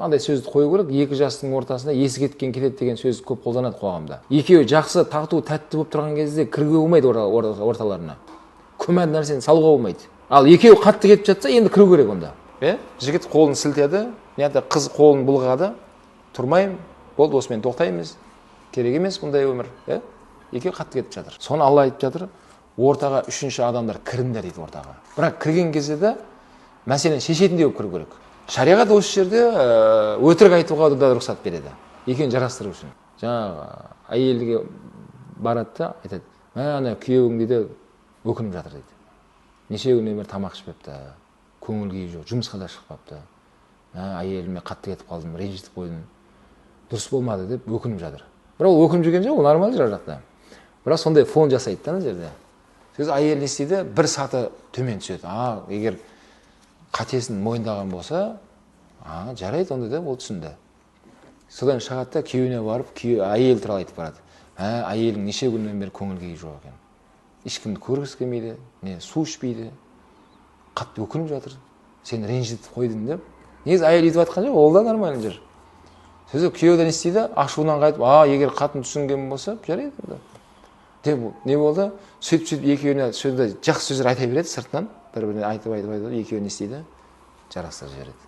андай сөзді қою керек. Екі жастың ортасында есі кеткен кетеді деген сөз көп қолданады қоғамда. Екеуі жақсы, тату, тәтті болып тұрған кезде кіруге болмайды орталарына. Күмән нәрсені салуға болмайды. Ал екеуі қатты кетіп жатса, енді кіру керек онда. Жігіт қолын сілтеді, қыз қолын бұлғады. Тұрмаймын, болды, осымен тоқтаймыз. Керек емес бұндай өмір. Екеуі қатты кетіп жатыр. Соны Алла айтып жатыр, ортаға үшінші адамдар кіріңдер дейді ортаға. Бірақ кірген кезде де мәселені шешетіндей болып кіру керек. Шариғат осы жерде өтірік айтуға да рұқсат береді. Екеуін жарастыру үшін. Жаңағы әйелге барады да айтады, ана күйеуің дейді өкініп жатыр дейді. Неше күннен бері тамақ ішпепті, көңіл күйі жоқ, жұмысқа да шықпапты. Әйеліме қатты кетіп қалдым, ренжітіп қойдым. Дұрыс болмады деп өкініп жатыр. Бірақ ол өкініп жүрген жоқ, ол нормал жер жақта. Бірақ сондай фон жасайды да жерде. Сөз әйел не істейді, бір саты төмен түседі. Егер қатесін мойындаған болса, жарайды онда да ол түсінді. Содан шығады да күйеуіне барып, әйел туралы айтып барады. Әйелің неше күннен бері көңіл күйі жоқ екен. Ешкімді көргісі келмейді, су ішпейді, қатты өкініп жатыр. Сен ренжітіп қойдың деп. Негізі әйел етіп жатқан жоқ, ол да нормальный жер. Сөзі күйеуі не істейді, ашуынан қайтып, егер қатын түсінген болса, жарайды онда. Деп не болды? Сөйтіп екеуіне жақсы сөздер айта береді сыртынан, бір-біріне айтып екеуі не істейді, жарастырып жібереді.